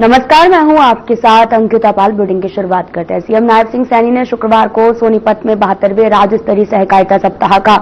नमस्कार, मैं हूं आपके साथ अंकिता पाल। बुलेटिन की शुरुआत करते हैं। सीएम नायब सिंह सैनी ने शुक्रवार को सोनीपत में 72वें राज्य स्तरीय सहकारिता सप्ताह का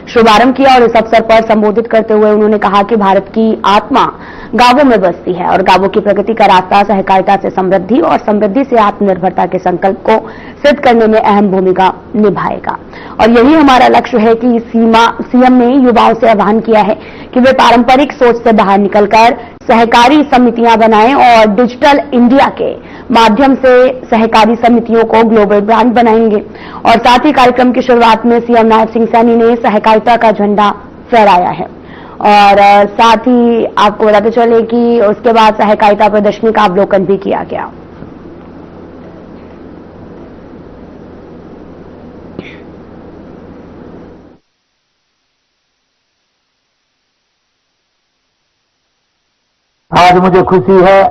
शुभारंभ किया और इस अवसर पर संबोधित करते हुए उन्होंने कहा कि भारत की आत्मा गांवों में बसती है और गांवों की प्रगति का रास्ता सहकारिता से समृद्धि और समृद्धि से आत्मनिर्भरता के संकल्प को सिद्ध करने में अहम भूमिका निभाएगा। और यही हमारा लक्ष्य है कि सीएम ने युवाओं से आह्वान किया है कि वे पारंपरिक सोच से बाहर निकलकर सहकारी समितियां बनाएं और डिजिटल इंडिया के माध्यम से सहकारी समितियों को ग्लोबल ब्रांड बनाएंगे। और साथ ही कार्यक्रम की शुरुआत में सीएम नायब सिंह सैनी ने सहकारिता का झंडा फहराया है और साथ ही आपको बताते चले कि उसके बाद सहकारिता प्रदर्शनी का अवलोकन भी किया गया। आज मुझे खुशी है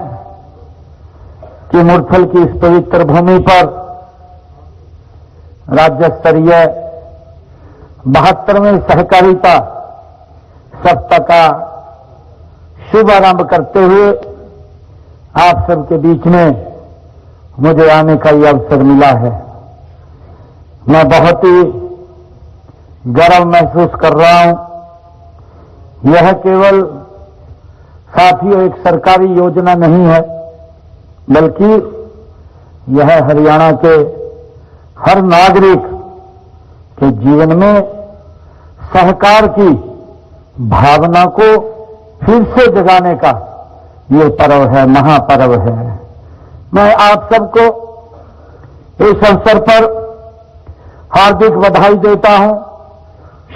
कि मुरथल की इस पवित्र भूमि पर राज्य स्तरीय 72वें सहकारिता सप्ताह का शुभारंभ करते हुए आप सबके बीच में मुझे आने का यह अवसर मिला है। मैं बहुत ही गर्व महसूस कर रहा हूं। यह केवल साथियों एक सरकारी योजना नहीं है, बल्कि यह हरियाणा के हर नागरिक के जीवन में सहकार की भावना को फिर से जगाने का ये पर्व है, महापर्व है। मैं आप सबको इस अवसर पर हार्दिक बधाई देता हूं,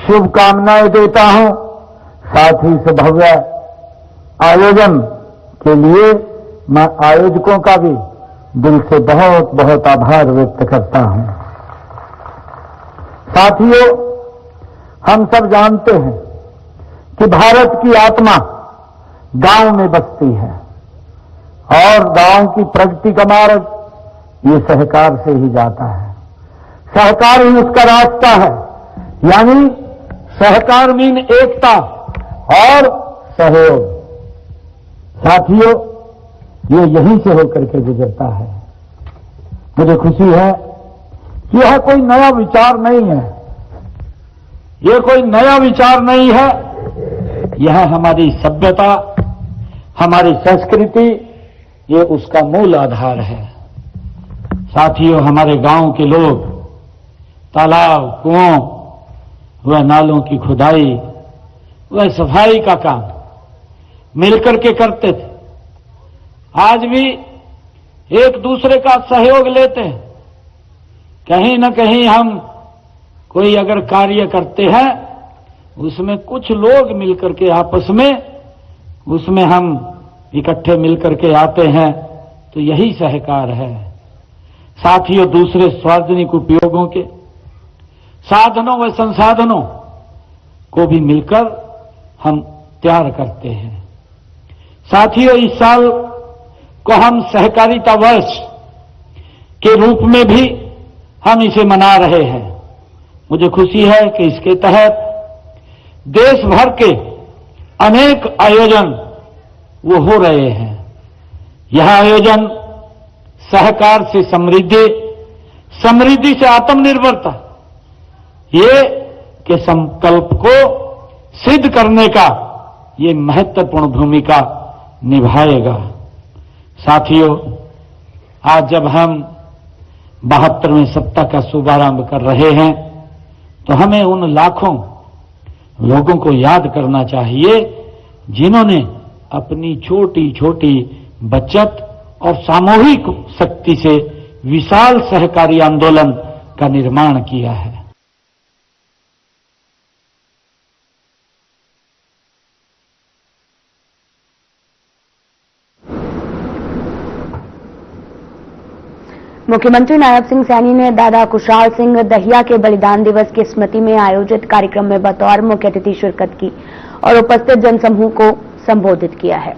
शुभकामनाएं देता हूं। साथ ही इस भव्य आयोजन के लिए मैं आयोजकों का भी दिल से बहुत बहुत आभार व्यक्त करता हूं। साथियों, हम सब जानते हैं कि भारत की आत्मा गांव में बसती है और गांव की प्रगति का मार्ग ये सहकार से ही जाता है। सहकार ही उसका रास्ता है, यानी सहकार मीन एकता और सहयोग। साथियों, ये यहीं से होकर के गुजरता है। मुझे खुशी है कि यह कोई नया विचार नहीं है, यह कोई नया विचार नहीं है। यह हमारी सभ्यता, हमारी संस्कृति, ये उसका मूल आधार है। साथियों, हमारे गांव के लोग तालाब, कुओं, व नालों की खुदाई, व सफाई का काम मिलकर के करते थे। आज भी एक दूसरे का सहयोग लेते हैं। कहीं न कहीं हम कोई अगर कार्य करते हैं, उसमें कुछ लोग मिलकर के आपस में उसमें हम इकट्ठे मिलकर के आते हैं, तो यही सहकार है। साथियों, दूसरे सार्वजनिक उपयोगों के साधनों व संसाधनों को भी मिलकर हम तैयार करते हैं। साथियों, इस साल को हम सहकारिता वर्ष के रूप में भी हम इसे मना रहे हैं। मुझे खुशी है कि इसके तहत देश भर के अनेक आयोजन वो हो रहे हैं। यह आयोजन सहकार से समृद्धि, समृद्धि से आत्मनिर्भरता, ये के संकल्प को सिद्ध करने का ये महत्वपूर्ण भूमिका निभाएगा। साथियों, आज जब हम 72वें सप्ताह का शुभारंभ कर रहे हैं, तो हमें उन लाखों लोगों को याद करना चाहिए जिन्होंने अपनी छोटी छोटी बचत और सामूहिक शक्ति से विशाल सहकारी आंदोलन का निर्माण किया है। मुख्यमंत्री नायब सिंह सैनी ने दादा कुशाल सिंह दहिया के बलिदान दिवस की स्मृति में आयोजित कार्यक्रम में बतौर मुख्य अतिथि शिरकत की और उपस्थित जनसमूह को संबोधित किया है।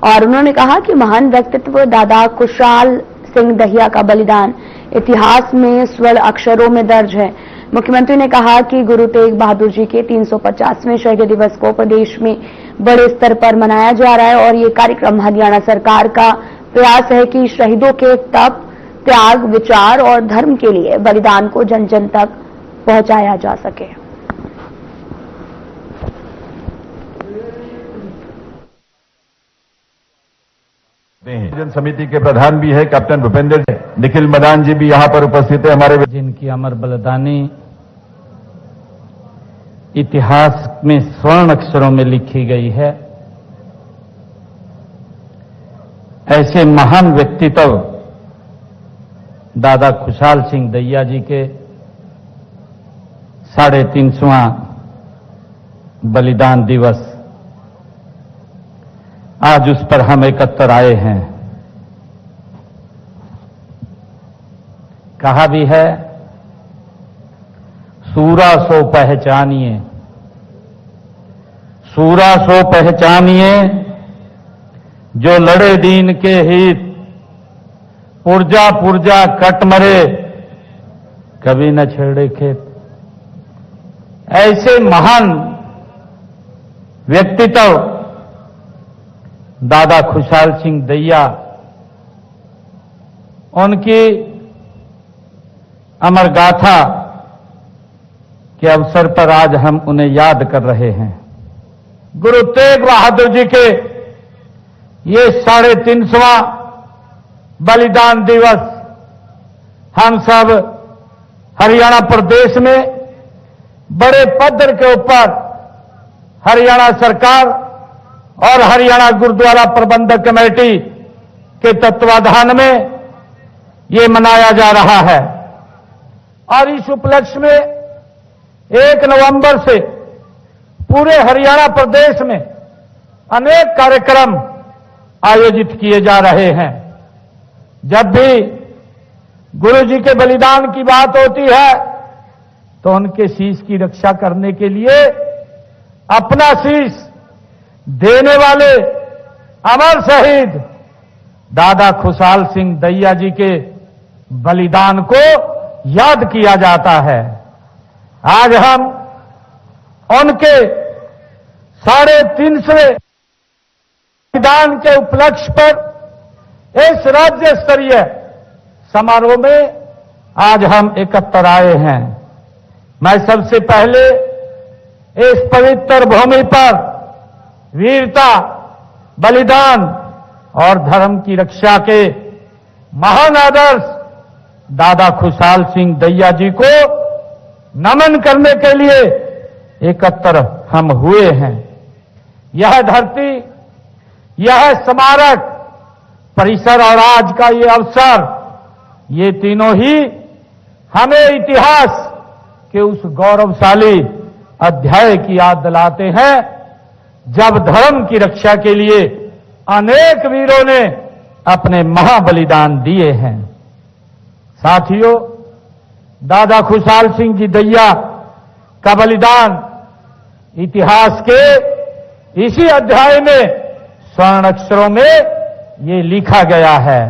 और उन्होंने कहा कि महान व्यक्तित्व दादा कुशाल सिंह दहिया का बलिदान इतिहास में स्वर्ण अक्षरों में दर्ज है। मुख्यमंत्री ने कहा कि गुरु तेग बहादुर जी के 350वें शहीद दिवस को प्रदेश में बड़े स्तर पर मनाया जा रहा है और ये कार्यक्रम हरियाणा सरकार का प्रयास है कि शहीदों के तप, त्याग, विचार और धर्म के लिए बलिदान को जन जन तक पहुंचाया जा सके। जन समिति के प्रधान भी है कैप्टन भूपेंद्र जी, निखिल मदान जी भी यहां पर उपस्थित है हमारे। जिनकी अमर बलिदानी इतिहास में स्वर्ण अक्षरों में लिखी गई है, ऐसे महान व्यक्तित्व दादा खुशहाल सिंह दैया जी के 350वां बलिदान दिवस, आज उस पर हम एकत्र आए हैं। कहा भी है, सूरा सो पहचानिए, सूरा सो पहचानिए, जो लड़े दीन के हित, पुरजा पुरजा कट मरे, कभी न छेड़े खेत। ऐसे महान व्यक्तित्व दादा खुशहाल सिंह दैया, उनकी अमर गाथा के अवसर पर आज हम उन्हें याद कर रहे हैं। गुरु तेग बहादुर जी के ये 350वां बलिदान दिवस हम सब हरियाणा प्रदेश में बड़े पद्धर के ऊपर हरियाणा सरकार और हरियाणा गुरुद्वारा प्रबंधक कमेटी के तत्वाधान में ये मनाया जा रहा है। और इस उपलक्ष्य में 1 नवंबर से पूरे हरियाणा प्रदेश में अनेक कार्यक्रम आयोजित किए जा रहे हैं। जब भी गुरु जी के बलिदान की बात होती है तो उनके शीश की रक्षा करने के लिए अपना शीश देने वाले अमर शहीद दादा खुशहाल सिंह दैया जी के बलिदान को याद किया जाता है। आज हम उनके 350वें बलिदान के उपलक्ष्य पर इस राज्य स्तरीय समारोह में आज हम एकत्र आए हैं। मैं सबसे पहले इस पवित्र भूमि पर वीरता, बलिदान और धर्म की रक्षा के महान आदर्श दादा खुशहाल सिंह दैया जी को नमन करने के लिए एकत्र हम हुए हैं। यह धरती, यह स्मारक परिसर और आज का ये अवसर, ये तीनों ही हमें इतिहास के उस गौरवशाली अध्याय की याद दिलाते हैं जब धर्म की रक्षा के लिए अनेक वीरों ने अपने महाबलिदान दिए हैं। साथियों, दादा खुशहाल सिंह जी दैया का बलिदान इतिहास के इसी अध्याय में स्वर्ण अक्षरों में ये लिखा गया है।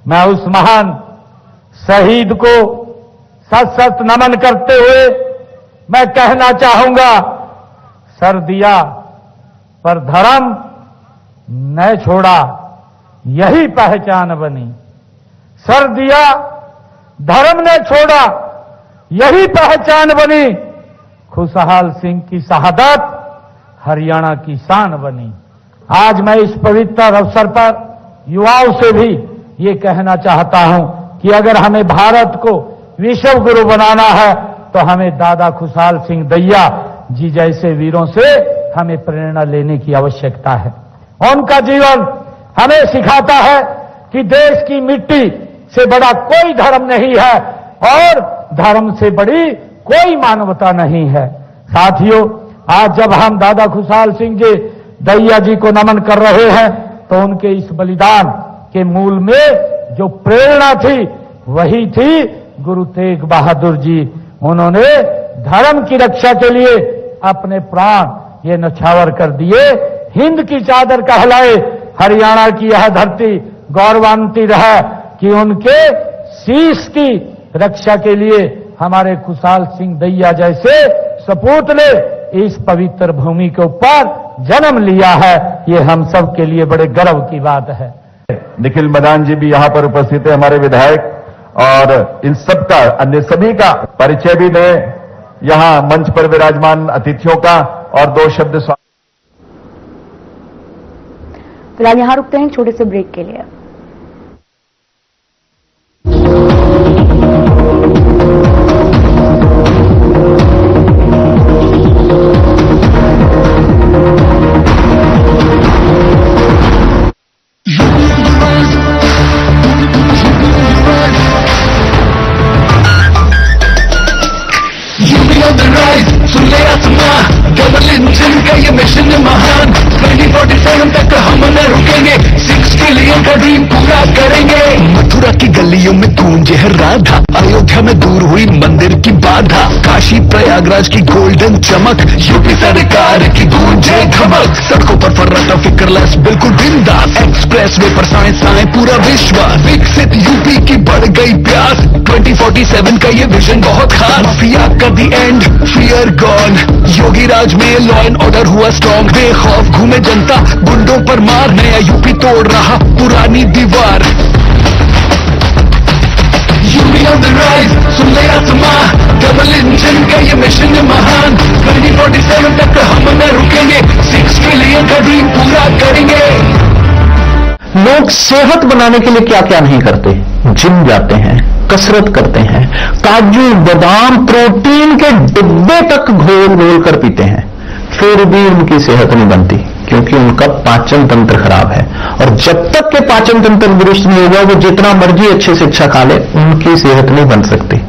मैं उस महान शहीद को सत सत नमन करते हुए मैं कहना चाहूंगा, सर दिया पर धर्म न छोड़ा, यही पहचान बनी। सर दिया, धर्म ने छोड़ा, यही पहचान बनी। खुशहाल सिंह की शहादत हरियाणा की शान बनी। आज मैं इस पवित्र अवसर पर युवाओं से भी ये कहना चाहता हूं कि अगर हमें भारत को विश्व गुरु बनाना है तो हमें दादा खुशहाल सिंह दैया जी जैसे वीरों से हमें प्रेरणा लेने की आवश्यकता है। उनका जीवन हमें सिखाता है कि देश की मिट्टी से बड़ा कोई धर्म नहीं है और धर्म से बड़ी कोई मानवता नहीं है। साथियों, आज जब हम दादा खुशहाल सिंह जी दैया जी को नमन कर रहे हैं तो उनके इस बलिदान के मूल में जो प्रेरणा थी वही थी गुरु तेग बहादुर जी। उन्होंने धर्म की रक्षा के लिए अपने प्राण ये न्यौछावर कर दिए। हिंद की चादर कहलाए हरियाणा की यह धरती गौरवान्वित रहा कि उनके शीश की रक्षा के लिए हमारे खुशहाल सिंह दैया जैसे सपूत ने इस पवित्र भूमि के ऊपर जन्म लिया है। ये हम सब के लिए बड़े गर्व की बात है। निखिल मदान जी भी यहां पर उपस्थित है, हमारे विधायक, और इन सबका, अन्य सभी का परिचय भी दें यहां मंच पर विराजमान अतिथियों का, और दो शब्द फिलहाल यहां रुकते हैं एक छोटे से ब्रेक के लिए। डबल इंजन का ये मिशन महान 2047 तक हम न रुकेंगे, 6 ट्रिलियन का ड्रीम पूरा करेंगे। मथुरा की गलियों में गूंजे है राधा, अयोध्या में दूर हुई मंदिर की बाधा, काशी प्रयागराज की गोल्डन चमक, यूपी सरकार की गूंजे धमक, सड़कों पर फर्राटा फिक्रलेस बिल्कुल बिंदास, एक्सप्रेस वे पर साइंस आए पूरा विश्वास, विकसित यूपी की बढ़ गई प्यास, 2047 का ये विजन बहुत खास, माफिया का दी एंड, फियर गॉन, योगी राज में लॉ एंड ऑर्डर हुआ स्ट्रॉन्ग, बेखौफ घूमे जनता गुंडों पर मार, नया यूपी तोड़ रहा पुरानी दीवार। यूपी ऑन द राइज, सुन ले आसमां, डबल इंजन का ये मिशन महान, 2047 तक हम न रुकेंगे, 6 ट्रिलियन का ड्रीम पूरा करेंगे। लोग सेहत बनाने के लिए क्या क्या नहीं करते, जिम जाते हैं, कसरत करते हैं, काजू बादाम प्रोटीन के डिब्बे तक घोल घोल कर पीते हैं, फिर भी उनकी सेहत नहीं बनती, क्योंकि उनका पाचन तंत्र खराब है। और जब तक के पाचन तंत्र दुरुस्त नहीं होगा, वो जितना मर्जी अच्छे से अच्छा खा ले, उनकी सेहत नहीं बन सकती।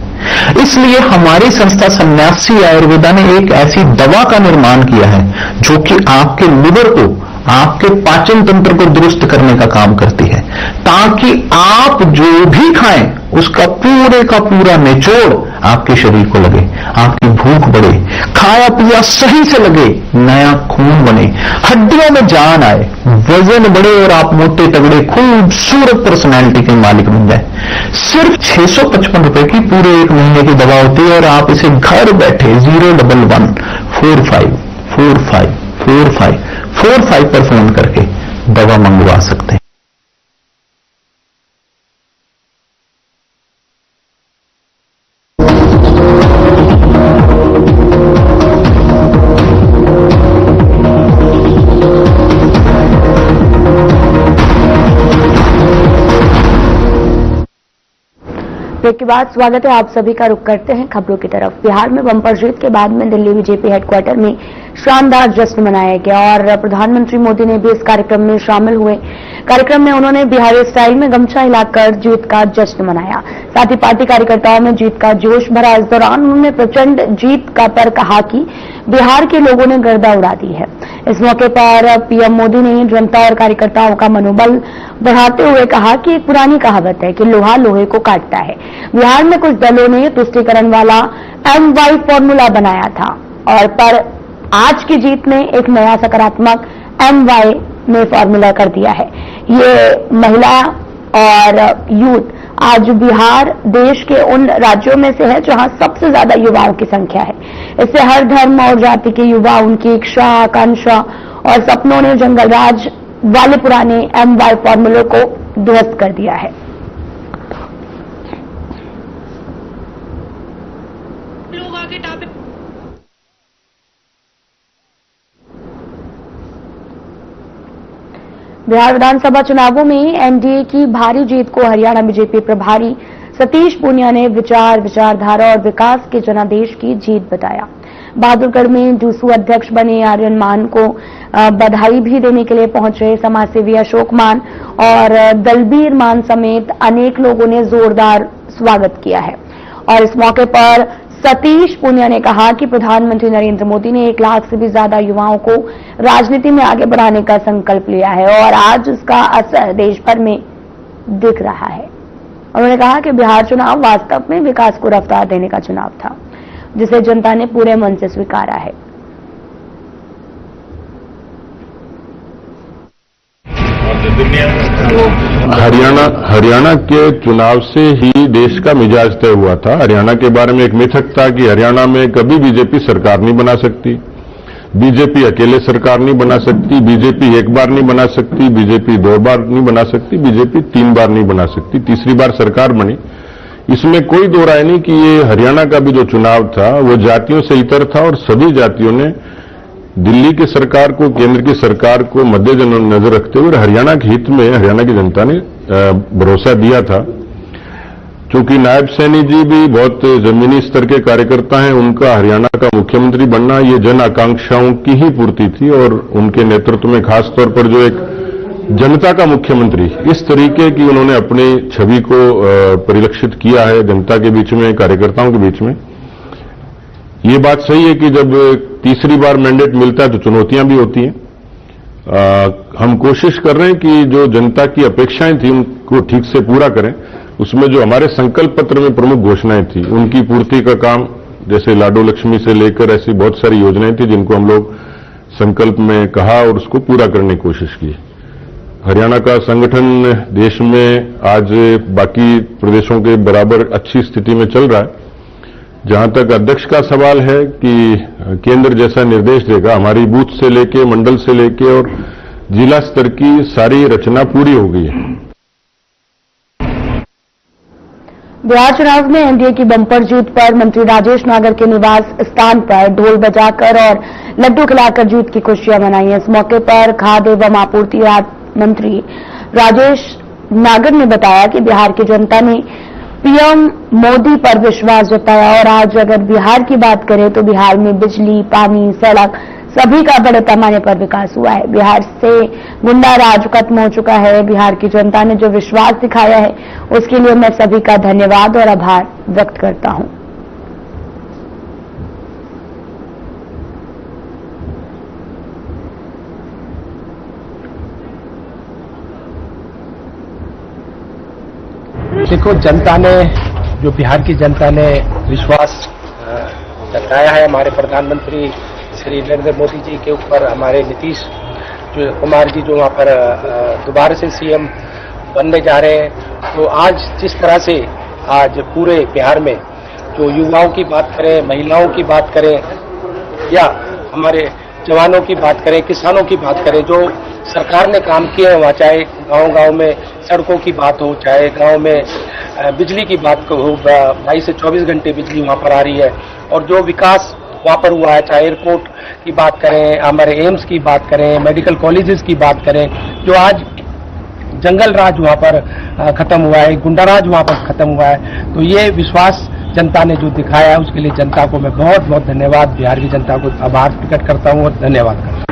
इसलिए हमारी संस्था सन्यासी आयुर्वेदा ने एक ऐसी दवा का निर्माण किया है जो कि आपके लिवर को, आपके पाचन तंत्र को दुरुस्त करने का काम करती है, ताकि आप जो भी खाएं उसका पूरे का पूरा निचोड़ आपके शरीर को लगे, आपकी भूख बढ़े, खाया पिया सही से लगे, नया खून बने, हड्डियों में जान आए, वजन बढ़े और आप मोटे तगड़े खूबसूरत पर्सनैलिटी के मालिक बन जाए। सिर्फ 655 रुपए की पूरे 1 महीने की दवा होती है, और आप इसे घर बैठे 01145454545 पर फोन करके दवा मंगवा सकते हैं। ब्रेक के बाद स्वागत है आप सभी का। रुख करते हैं खबरों की तरफ। बिहार में बम्पर जीत के बाद में दिल्ली बीजेपी हेडक्वार्टर में शानदार जश्न मनाया गया और प्रधानमंत्री मोदी ने भी इस कार्यक्रम में शामिल हुए। कार्यक्रम में उन्होंने बिहारी स्टाइल में गमछा हिलाकर जीत का जश्न मनाया। साथ ही पार्टी कार्यकर्ताओं में जीत का जोश भरा। इस दौरान उन्होंने प्रचंड जीत का पर कहा कि बिहार के लोगों ने गर्दा उड़ा दी है। इस मौके पर पीएम मोदी ने जनता और कार्यकर्ताओं का मनोबल बढ़ाते हुए कहा कि एक पुरानी कहावत है कि लोहा लोहे को काटता है। बिहार में कुछ दलों ने तुष्टीकरण वाला MY फॉर्मूला बनाया था और पर आज की जीत ने एक नया सकारात्मक MY में फॉर्मूला कर दिया है। ये महिला और यूथ आज बिहार देश के उन राज्यों में से है जहां सबसे ज्यादा युवाओं की संख्या है। इससे हर धर्म और जाति के युवा उनकी इच्छा, आकांक्षा और सपनों ने जंगल राज वाले पुराने MY फॉर्मूले को ध्वस्त कर दिया है। बिहार विधानसभा चुनावों में एनडीए की भारी जीत को हरियाणा बीजेपी प्रभारी सतीश पूनिया ने विचार, विचारधारा और विकास के जनादेश की जीत बताया। बहादुरगढ़ में जूसू अध्यक्ष बने आर्यन मान को बधाई भी देने के लिए पहुंचे समाजसेवी अशोक मान और दलबीर मान समेत अनेक लोगों ने जोरदार स्वागत किया है। और इस मौके पर सतीश पूनिया ने कहा कि प्रधानमंत्री नरेंद्र मोदी ने 1 लाख से भी ज्यादा युवाओं को राजनीति में आगे बढ़ाने का संकल्प लिया है और आज उसका असर देश भर में दिख रहा है। उन्होंने कहा कि बिहार चुनाव वास्तव में विकास को रफ्तार देने का चुनाव था, जिसे जनता ने पूरे मन से स्वीकारा है। हरियाणा के चुनाव से ही देश का मिजाज तय हुआ था। हरियाणा के बारे में एक मिथक था कि हरियाणा में कभी बीजेपी सरकार नहीं बना सकती। बीजेपी अकेले सरकार नहीं बना सकती, बीजेपी एक बार नहीं बना सकती, बीजेपी 2 बार नहीं बना सकती, बीजेपी 3 बार नहीं बना सकती, तीसरी बार सरकार बनी। इसमें कोई दो राय नहीं कि ये हरियाणा का भी जो चुनाव था वो जातियों से इतर था और सभी जातियों ने दिल्ली की सरकार को, केंद्र की सरकार को मद्देनजर रखते हुए हरियाणा के हित में हरियाणा की जनता ने भरोसा दिया था। क्योंकि नायब सैनी जी भी बहुत जमीनी स्तर के कार्यकर्ता हैं, उनका हरियाणा का मुख्यमंत्री बनना ये जन आकांक्षाओं की ही पूर्ति थी और उनके नेतृत्व में खासतौर पर जो एक जनता का मुख्यमंत्री इस तरीके की उन्होंने अपनी छवि को परिलक्षित किया है जनता के बीच में, कार्यकर्ताओं के बीच में। ये बात सही है कि जब तीसरी बार मैंडेट मिलता है तो चुनौतियां भी होती हैं। हम कोशिश कर रहे हैं कि जो जनता की अपेक्षाएं थी उनको ठीक से पूरा करें। उसमें जो हमारे संकल्प पत्र में प्रमुख घोषणाएं थी उनकी पूर्ति का काम, जैसे लाडो लक्ष्मी से लेकर ऐसी बहुत सारी योजनाएं थी जिनको हम लोग संकल्प में कहा और उसको पूरा करने की कोशिश की। हरियाणा का संगठन देश में आज बाकी प्रदेशों के बराबर अच्छी स्थिति में चल रहा है। जहां तक अध्यक्ष का सवाल है कि केंद्र जैसा निर्देश देगा, हमारी बूथ से लेके, मंडल से लेके और जिला स्तर की सारी रचना पूरी हो गई है। बिहार चुनाव में एनडीए की बंपर जीत पर मंत्री राजेश नागर के निवास स्थान पर ढोल बजाकर और लड्डू खिलाकर जीत की खुशियां मनाई। इस मौके पर खाद्य एवं आपूर्ति मंत्री राजेश नागर ने बताया कि बिहार की जनता ने पीएम मोदी पर विश्वास जताया और आज अगर बिहार की बात करें तो बिहार में बिजली, पानी, सड़क सभी का बड़े पैमाने पर विकास हुआ है। बिहार से गुंडा राज खत्म हो चुका है। बिहार की जनता ने जो विश्वास दिखाया है उसके लिए मैं सभी का धन्यवाद और आभार व्यक्त करता हूं। देखो, जनता ने, जो बिहार की जनता ने विश्वास जताया है हमारे प्रधानमंत्री श्री नरेंद्र मोदी जी के ऊपर, हमारे नीतीश कुमार जी जो वहाँ पर दोबारा से सीएम बनने जा रहे हैं, तो आज जिस तरह से आज पूरे बिहार में जो युवाओं की बात करें, महिलाओं की बात करें या हमारे जवानों की बात करें, किसानों की बात करें, जो सरकार ने काम किए हैं वहाँ, चाहे गांव-गांव में सड़कों की बात हो, चाहे गांव में बिजली की बात हो, 22 से 24 घंटे बिजली वहाँ पर आ रही है, और जो विकास वहाँ पर हुआ है, चाहे एयरपोर्ट की बात करें, हमारे एम्स की बात करें, मेडिकल कॉलेजेस की बात करें, जो आज जंगल राज वहाँ पर खत्म हुआ है, गुंडा राज वहाँ पर खत्म हुआ है, तो ये विश्वास जनता ने जो दिखाया है उसके लिए जनता को मैं बहुत बहुत धन्यवाद, बिहार की जनता को आभार प्रकट करता हूँ और धन्यवाद करता हूँ।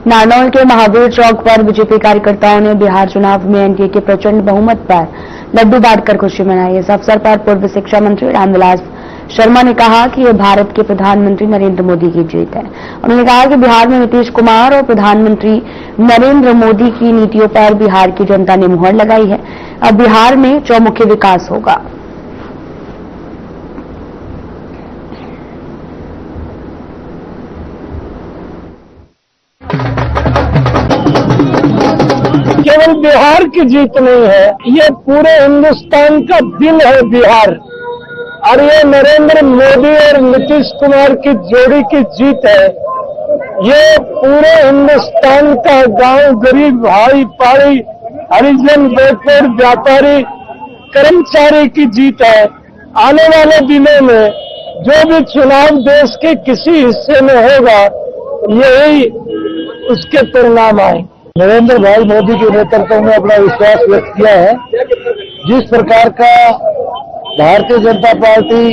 नारनौल के महावीर चौक पर बीजेपी कार्यकर्ताओं ने बिहार चुनाव में एनडीए के प्रचंड बहुमत पर लड्डू बांटकर खुशी मनाई। इस अवसर पर पूर्व शिक्षा मंत्री रामविलास शर्मा ने कहा कि यह भारत के प्रधानमंत्री नरेंद्र मोदी की जीत है। उन्होंने कहा कि बिहार में नीतीश कुमार और प्रधानमंत्री नरेंद्र मोदी की नीतियों पर बिहार की जनता ने मुहर लगाई है। अब बिहार में चौमुखी विकास होगा। केवल बिहार की जीत नहीं है, ये पूरे हिंदुस्तान का दिल है बिहार, और ये नरेंद्र मोदी और नीतीश कुमार की जोड़ी की जीत है। ये पूरे हिंदुस्तान का गांव, गरीब, भाई, पहाड़ी, हरिजन, बैकवर्ड, व्यापारी, कर्मचारी की जीत है। आने वाले दिनों में जो भी चुनाव देश के किसी हिस्से में होगा, यही उसके परिणाम आए। नरेंद्र भाई मोदी के नेतृत्व में अपना विश्वास व्यक्त किया है। जिस प्रकार का भारतीय जनता पार्टी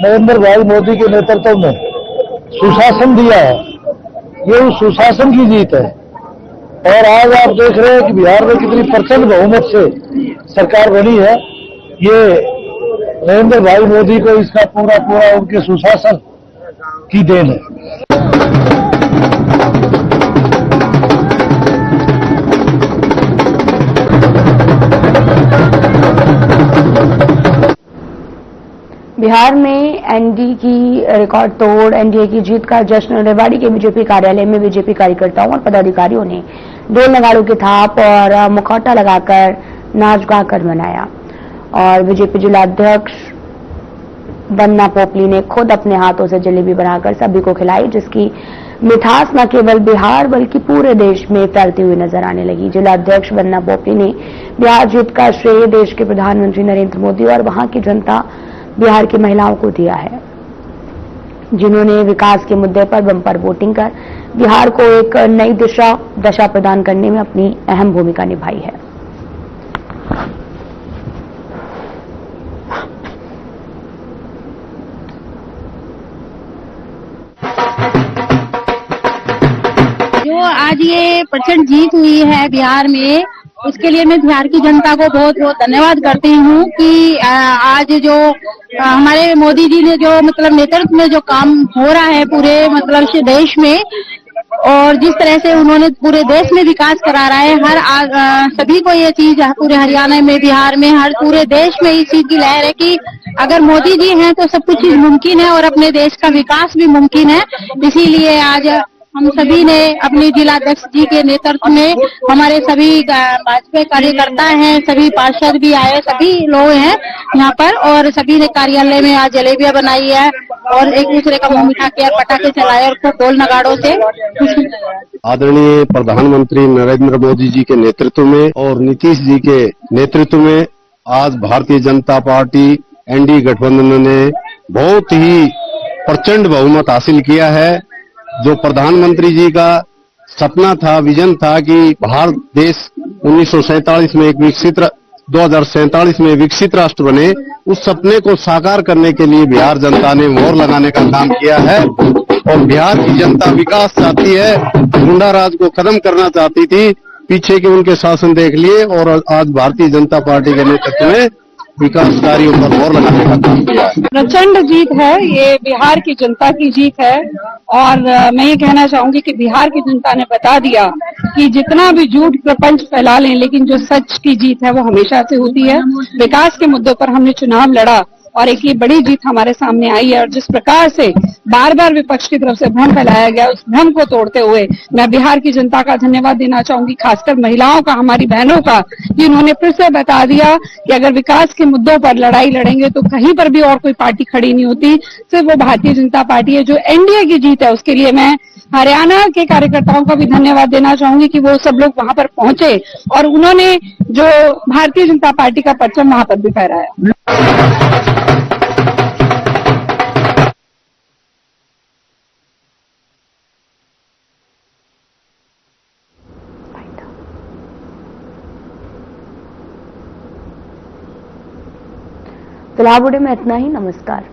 नरेंद्र भाई मोदी के नेतृत्व में सुशासन दिया है, ये उस सुशासन की जीत है। और आज आप देख रहे हैं कि बिहार में कितनी प्रचंड बहुमत से सरकार बनी है। ये नरेंद्र भाई मोदी को इसका पूरा पूरा उनके सुशासन की देन है। बिहार में एनडीए की रिकॉर्ड तोड़ एनडीए की जीत का जश्न रेवाड़ी के बीजेपी कार्यालय में बीजेपी कार्यकर्ताओं और पदाधिकारियों ने ढोल नगाड़ों की थाप और मुखौटा लगाकर नाच गाकर मनाया। और बीजेपी जिलाध्यक्ष वंदना पोपली ने खुद अपने हाथों से जलेबी बनाकर सभी को खिलाई, जिसकी मिठास न केवल बिहार बल्कि पूरे देश में फैलती हुई नजर आने लगी। जिला अध्यक्ष वंदना पोपली ने बिहार जीत का श्रेय देश के प्रधानमंत्री नरेंद्र मोदी और वहां की जनता बिहार की महिलाओं को दिया है, जिन्होंने विकास के मुद्दे पर बम्पर वोटिंग कर बिहार को एक नई दशा प्रदान करने में अपनी अहम भूमिका निभाई है। जो आज ये प्रचंड जीत हुई है बिहार में, उसके लिए मैं बिहार की जनता को बहुत बहुत धन्यवाद करती हूँ कि आज जो हमारे मोदी जी ने जो मतलब नेतृत्व में जो काम हो रहा है पूरे मतलब देश में, और जिस तरह से उन्होंने पूरे देश में विकास करा रहा है, सभी को ये चीज पूरे हरियाणा में, बिहार में, हर पूरे देश में इस चीज की लहर है कि अगर मोदी जी हैं तो सब कुछ चीज मुमकिन है और अपने देश का विकास भी मुमकिन है। इसीलिए आज हम सभी ने अपने जिलाध्यक्ष जी के नेतृत्व में, हमारे सभी भाजपा कार्यकर्ता हैं, सभी पार्षद भी आए, सभी लोग हैं यहाँ पर, और सभी ने कार्यालय में आज जलेबियां बनाई है और एक दूसरे का मुंह मीठा किया, पटाखे चलाए और खूब ढोल नगाड़ों से। आदरणीय प्रधानमंत्री नरेंद्र मोदी जी के नेतृत्व में और नीतीश जी के नेतृत्व में आज भारतीय जनता पार्टी एनडीए गठबंधन ने बहुत ही प्रचंड बहुमत हासिल किया है। जो प्रधानमंत्री जी का सपना था, विजन था कि भारत देश 1947 में एक विकसित 2047 में विकसित राष्ट्र बने, उस सपने को साकार करने के लिए बिहार जनता ने मोहर लगाने का काम किया है। और बिहार की जनता विकास चाहती है, गुंडा राज को खत्म करना चाहती थी, पीछे के उनके शासन देख लिए और आज भारतीय जनता पार्टी के नेतृत्व में विकास कार्यों पर मोहर लगाने का काम किया है। प्रचंड जीत है, ये बिहार की जनता की जीत है। और मैं ये कहना चाहूंगी कि बिहार की जनता ने बता दिया कि जितना भी झूठ प्रपंच फैला लें, लेकिन जो सच की जीत है वो हमेशा से होती है। विकास के मुद्दों पर हमने चुनाव लड़ा और एक ये बड़ी जीत हमारे सामने आई है। और जिस प्रकार से बार बार विपक्ष की तरफ से भ्रम फैलाया गया, उस भ्रम को तोड़ते हुए मैं बिहार की जनता का धन्यवाद देना चाहूंगी, खासकर महिलाओं का, हमारी बहनों का, जिन्होंने फिर से बता दिया कि अगर विकास के मुद्दों पर लड़ाई लड़ेंगे तो कहीं पर भी और कोई पार्टी खड़ी नहीं होती, सिर्फ वो भारतीय जनता पार्टी है। जो एनडीए की जीत है उसके लिए मैं हरियाणा के कार्यकर्ताओं का भी धन्यवाद देना चाहूंगी कि वो सब लोग वहां पर पहुंचे और उन्होंने जो भारतीय जनता पार्टी का परचम वहां पर भी फहराया। फिलहाल वीडियो में इतना ही। नमस्कार।